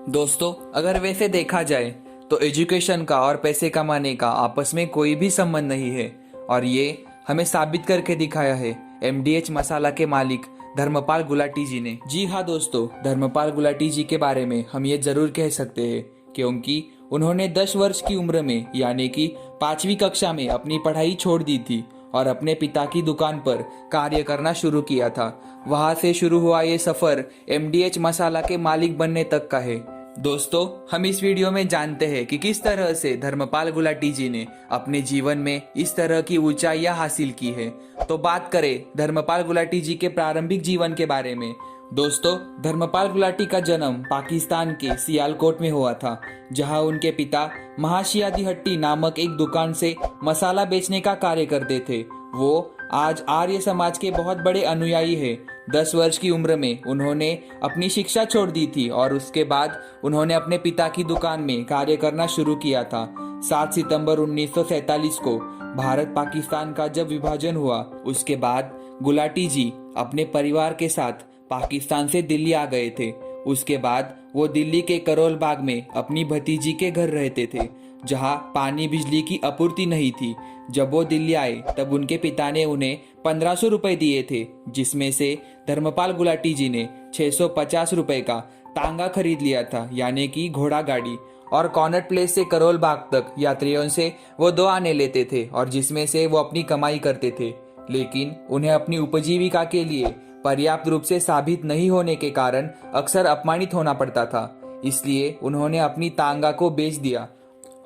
दोस्तों, अगर वैसे देखा जाए तो एजुकेशन का और पैसे कमाने का आपस में कोई भी संबंध नहीं है और ये हमें साबित करके दिखाया है एमडीएच मसाला के मालिक धर्मपाल गुलाटी जी ने। जी हाँ दोस्तों, धर्मपाल गुलाटी जी के बारे में हम ये जरूर कह सकते हैं क्योंकि उन्होंने 10 वर्ष की उम्र में यानी कि 5वीं कक्षा में अपनी पढ़ाई छोड़ दी थी और अपने पिता की दुकान पर कार्य करना शुरू किया था। वहां से शुरू हुआ ये सफर एमडीएच मसाला के मालिक बनने तक का है। दोस्तों, हम इस वीडियो में जानते हैं कि किस तरह से धर्मपाल गुलाटी जी ने अपने जीवन में इस तरह की ऊंचाइयां हासिल की है। तो बात करें धर्मपाल गुलाटी जी के प्रारंभिक जीवन के बारे में। दोस्तों, धर्मपाल गुलाटी का जन्म पाकिस्तान के सियालकोट में हुआ था, जहां उनके पिता महाशियादी हट्टी नामक एक दुकान से मसाला बेचने का कार्य करते थे। वो आज आर्य समाज के बहुत बड़े अनुयायी है। 10 वर्ष की उम्र में उन्होंने अपनी शिक्षा छोड़ दी थी और उसके बाद उन्होंने अपने पिता की दुकान में कार्य करना शुरू किया था। 7 सितंबर 1947 को भारत पाकिस्तान का जब विभाजन हुआ, उसके बाद गुलाटी जी अपने परिवार के साथ पाकिस्तान से दिल्ली आ गए थे। उसके बाद वो दिल्ली के करोल बाग में अपनी भतीजी के घर रहते थे, जहां पानी बिजली की आपूर्ति नहीं थी। जब वो दिल्ली आए तब उनके पिता ने उन्हें 1500 रुपए दिए थे, जिसमें से धर्मपाल गुलाटी जी ने 650 रुपए का तांगा खरीद लिया था, यानी कि घोड़ा गाड़ी, और कॉनट प्लेस से करोल बाग तक यात्रियों से वो 2 आने लेते थे और जिसमें से वो अपनी कमाई करते थे। लेकिन उन्हें अपनी उपजीविका के लिए पर्याप्त रूप से साबित नहीं होने के कारण अक्सर अपमानित होना पड़ता था। इसलिए उन्होंने अपनी तांगा को बेच दिया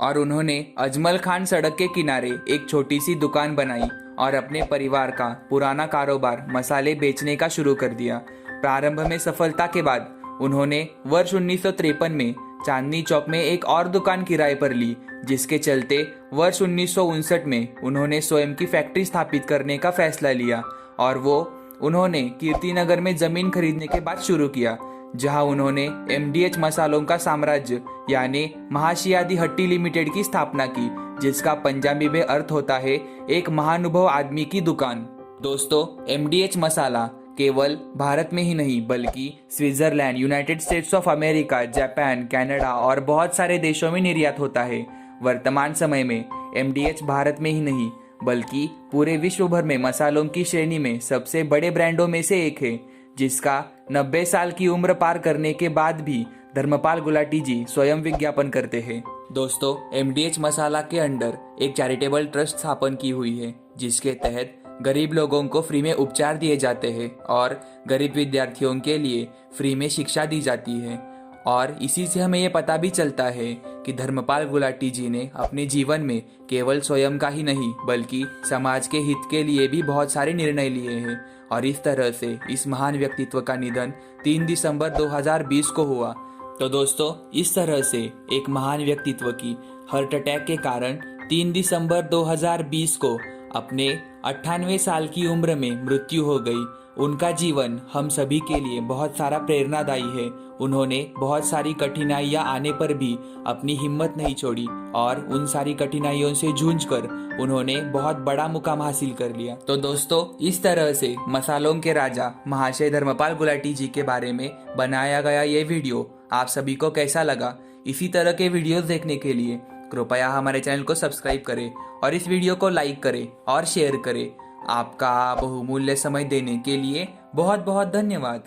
और उन्होंने अजमल खान सड़क के किनारे एक छोटी सी दुकान बनाई और अपने परिवार का पुराना कारोबार मसाले बेचने का शुरू कर दिया। प्रारंभ में सफलता के बाद उन्होंने वर्ष 1953 में चांदनी चौक में एक और दुकान किराए पर ली, जिसके चलते वर्ष 1959 में उन्होंने स्वयं की फैक्ट्री स्थापित करने का फैसला लिया और उन्होंने कीर्तिनगर में जमीन खरीदने के बाद शुरू किया, जहां उन्होंने एमडीएच मसालों का साम्राज्य यानी महाशियादी हट्टी लिमिटेड की स्थापना की, जिसका पंजाबी में अर्थ होता है एक महानुभव आदमी की दुकान। दोस्तों, एमडीएच मसाला केवल भारत में ही नहीं बल्कि Switzerland, United states of America, Japan, Canada और बहुत सारे देशों में निर्यात होता है। वर्तमान समय में एमडीएच भारत में ही नहीं बल्कि पूरे विश्व भर में मसालों की श्रेणी में सबसे बड़े ब्रांडों में से एक है, जिसका 90 साल की उम्र पार करने के बाद भी धर्मपाल गुलाटी जी स्वयं विज्ञापन करते हैं। दोस्तों, एमडीएच मसाला के अंडर एक चैरिटेबल ट्रस्ट स्थापन की हुई है, जिसके तहत गरीब लोगों को फ्री में उपचार दिए जाते हैं और गरीब विद्यार्थियों के लिए फ्री में शिक्षा दी जाती है। और इसी से हमें ये पता भी चलता है कि धर्मपाल गुलाटी जी ने अपने जीवन में केवल स्वयं का ही नहीं बल्कि समाज के हित के लिए भी बहुत सारे निर्णय लिए हैं। और इस तरह से इस महान व्यक्तित्व का निधन 3 दिसंबर 2020 को हुआ। तो दोस्तों, इस तरह से एक महान व्यक्तित्व की हार्ट अटैक के कारण 3 दिसंबर 2020 को अपने 98 साल की उम्र में मृत्यु हो गई। उनका जीवन हम सभी के लिए बहुत सारा प्रेरणादायी है। उन्होंने बहुत सारी कठिनाइयां आने पर भी अपनी हिम्मत नहीं छोड़ी और उन सारी कठिनाइयों से जूझकर उन्होंने बहुत बड़ा मुकाम हासिल कर लिया। तो दोस्तों, इस तरह से मसालों के राजा महाशय धर्मपाल गुलाटी जी के बारे में बनाया गया ये वीडियो आप सभी को कैसा लगा? इसी तरह के वीडियोस देखने के लिए कृपया हमारे चैनल को सब्सक्राइब करें और इस वीडियो को लाइक करें और शेयर करें। आपका बहुमूल्य समय देने के लिए बहुत बहुत धन्यवाद।